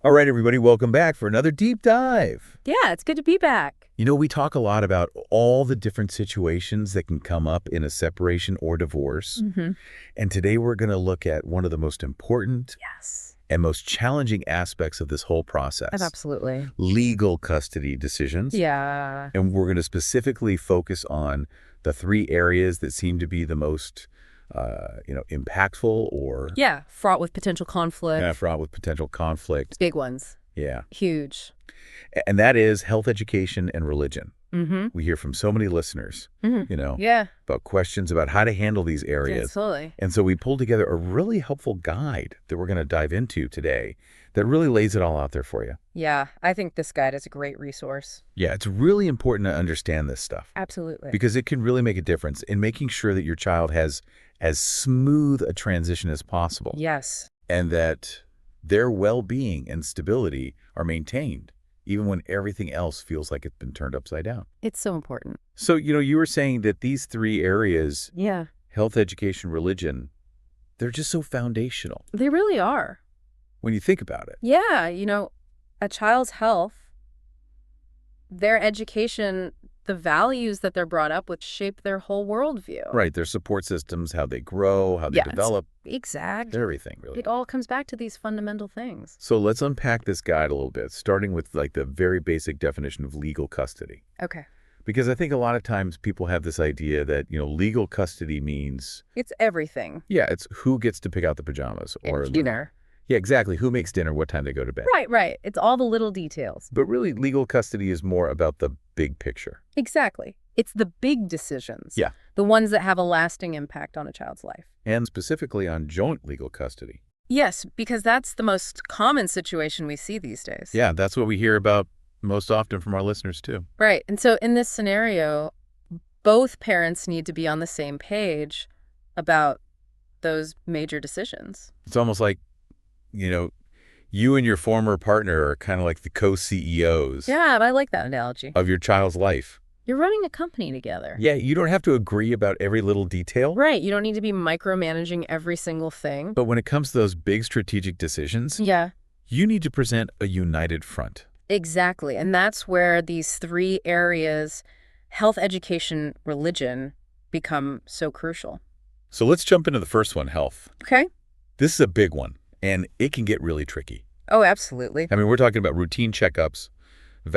All right, everybody, welcome back for another deep dive. Yeah, it's good to be back. You know, we talk a lot about all the different situations that can come up in a separation or divorce. And today we're going to look at one of the most important Yes. and most challenging aspects of this whole process. Absolutely. Legal custody decisions. Yeah. And we're going to specifically focus on the three areas that seem to be the most impactful or Fraught with potential conflict. fraught with potential conflict. Big ones. Yeah. Huge. And that is health education and religion. Mm-hmm. We hear from so many listeners, Yeah. about questions about how to handle these areas. Absolutely. And so we pulled together a really helpful guide that we're going to dive into today that really lays it all out there for you. Yeah, I think this guide is a great resource. Yeah, it's really important to understand this stuff Absolutely. because it can really make a difference in making sure that your child has as smooth a transition as possible. Yes. And that their well-being and stability are maintained even when everything else feels like it's been turned upside down. It's so important. So, you were saying that these three areas, Yeah. health, education, religion, they're just so foundational They really are. when you think about it. Yeah, a child's health, their education, the values that they're brought up with shape their whole worldview. Right, their support systems, how they grow, how they develop, Exactly. everything, really. It all comes back to these fundamental things. So let's unpack this guide a little bit, starting with the very basic definition of legal custody. Okay. Because I think a lot of times people have this idea that, legal custody means, It's everything. it's who gets to pick out the pajamas. Or Dinner. Yeah, exactly. Who makes dinner, what time they go to bed. Right. It's all the little details. But really, legal custody is more about the big picture. Exactly. It's the big decisions. Yeah. The ones that have a lasting impact on a child's life. And specifically on joint legal custody. Yes, because that's the most common situation we see these days. Yeah, that's what we hear about most often from our listeners, too. Right. And so in this scenario, both parents need to be on the same page about those major decisions. It's almost like, you and your former partner are kind of like the co-CEOs Yeah, I like that analogy. of your child's life. You're running a company together. Yeah, you don't have to agree about every little detail. Right. You don't need to be micromanaging every single thing. But when it comes to those big strategic decisions, Yeah. you need to present a united front. Exactly. And that's where these three areas, health, education, religion, become so crucial. So let's jump into the first one, health. Okay. This is a big one, and it can get really tricky. Oh, absolutely. I mean, we're talking about routine checkups,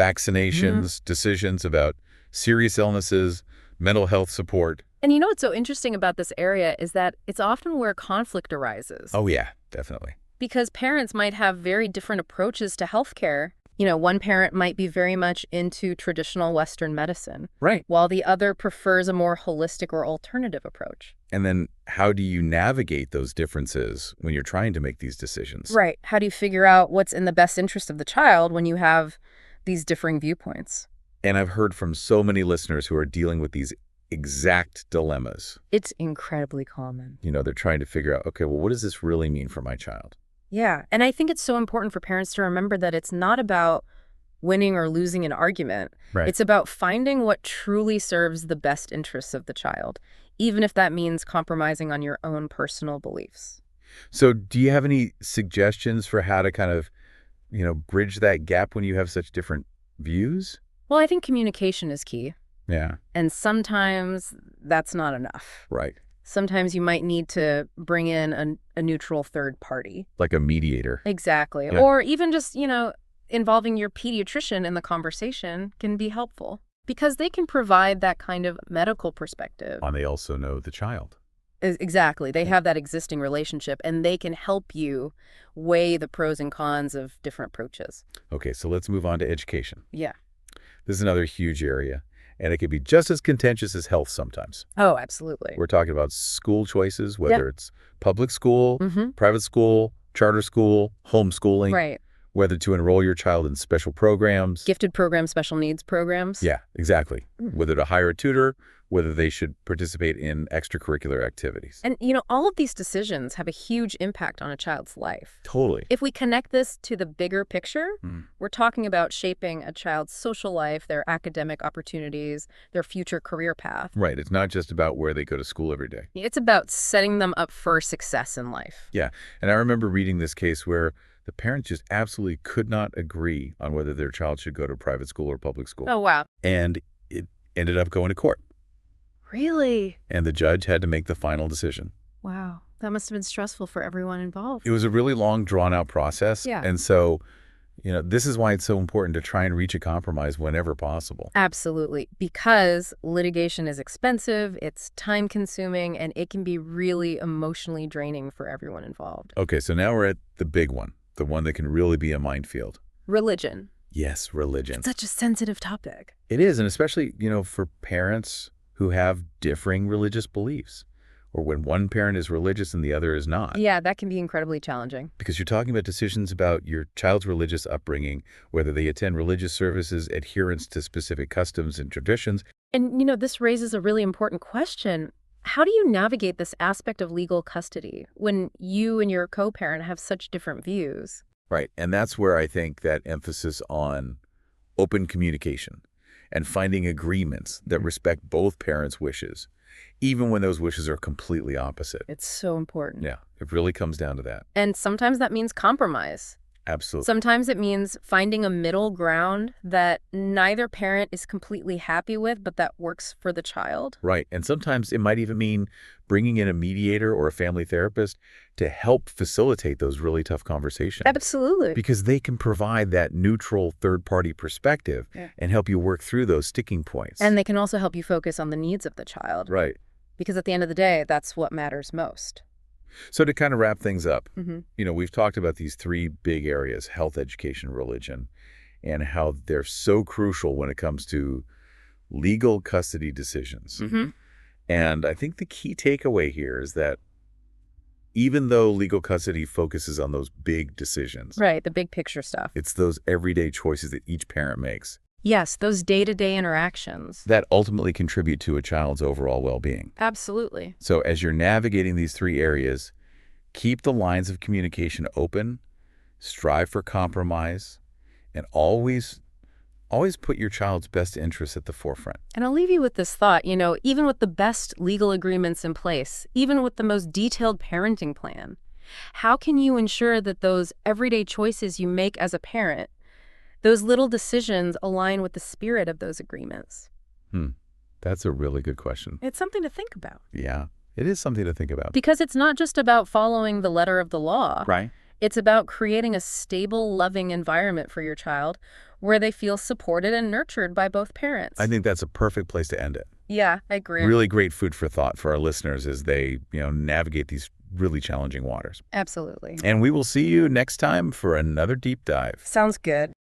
vaccinations, decisions about serious illnesses, mental health support. And what's so interesting about this area is that it's often where conflict arises. Oh, yeah, definitely. Because parents might have very different approaches to healthcare. One parent might be very much into traditional Western medicine, Right. while the other prefers a more holistic or alternative approach. And then how do you navigate those differences when you're trying to make these decisions? Right. How do you figure out what's in the best interest of the child when you have these differing viewpoints? And I've heard from so many listeners who are dealing with these exact dilemmas. It's incredibly common. They're trying to figure out, okay, well, what does this really mean for my child? Yeah. And I think it's so important for parents to remember that it's not about winning or losing an argument. Right. It's about finding what truly serves the best interests of the child, even if that means compromising on your own personal beliefs. So do you have any suggestions for how to kind of, bridge that gap when you have such different views? Well, I think communication is key. Yeah. And sometimes that's not enough. Right. Sometimes you might need to bring in a neutral third party. Like a mediator. Exactly. Yeah. Or even just, involving your pediatrician in the conversation can be helpful because they can provide that kind of medical perspective. And they also know the child. Exactly. They have that existing relationship and they can help you weigh the pros and cons of different approaches. Okay, so let's move on to education. Yeah. This is another huge area, and it can be just as contentious as health sometimes. Oh, absolutely. We're talking about school choices, whether it's public school, private school, charter school, homeschooling. Right. Whether to enroll your child in special programs. Gifted programs, special needs programs. Yeah, exactly. Whether to hire a tutor, whether they should participate in extracurricular activities. And, all of these decisions have a huge impact on a child's life. Totally. If we connect this to the bigger picture, we're talking about shaping a child's social life, their academic opportunities, their future career path. Right. It's not just about where they go to school every day. It's about setting them up for success in life. Yeah. And I remember reading this case where The parents just absolutely could not agree on whether their child should go to private school or public school. Oh, wow. And it ended up going to court. Really? And the judge had to make the final decision. Wow. That must have been stressful for everyone involved. It was a really long, drawn-out process. Yeah. And so, this is why it's so important to try and reach a compromise whenever possible. Absolutely. Because litigation is expensive, it's time-consuming, and it can be really emotionally draining for everyone involved. Okay, so now we're at the big one, the one that can really be a minefield. Religion. Yes, religion. It's such a sensitive topic. It is, and especially, for parents who have differing religious beliefs, or when one parent is religious and the other is not. Yeah, that can be incredibly challenging. Because you're talking about decisions about your child's religious upbringing, whether they attend religious services, adherence to specific customs and traditions. And, this raises a really important question. How do you navigate this aspect of legal custody when you and your co-parent have such different views? Right, and that's where I think that emphasis on open communication and finding agreements that respect both parents' wishes, even when those wishes are completely opposite. It's so important. Yeah, it really comes down to that. And sometimes that means compromise. Absolutely. Sometimes it means finding a middle ground that neither parent is completely happy with, but that works for the child. Right, and sometimes it might even mean bringing in a mediator or a family therapist to help facilitate those really tough conversations. Absolutely. Because they can provide that neutral third-party perspective and help you work through those sticking points. And they can also help you focus on the needs of the child. Right. Because at the end of the day, that's what matters most. So to kind of wrap things up, we've talked about these three big areas, health, education, religion, and how they're so crucial when it comes to legal custody decisions. And I think the key takeaway here is that even though legal custody focuses on those big decisions, right, the big picture stuff, it's those everyday choices that each parent makes. Yes, those day-to-day interactions that ultimately contribute to a child's overall well-being. Absolutely. So as you're navigating these three areas, keep the lines of communication open, strive for compromise, and always put your child's best interests at the forefront. And I'll leave you with this thought, even with the best legal agreements in place, even with the most detailed parenting plan, how can you ensure that those everyday choices you make as a parent, those little decisions, align with the spirit of those agreements? That's a really good question. It's something to think about. Yeah, it is something to think about. Because it's not just about following the letter of the law. Right. It's about creating a stable, loving environment for your child where they feel supported and nurtured by both parents. I think that's a perfect place to end it. Yeah, I agree. Really great food for thought for our listeners as they, navigate these really challenging waters. Absolutely. And we will see you next time for another deep dive. Sounds good.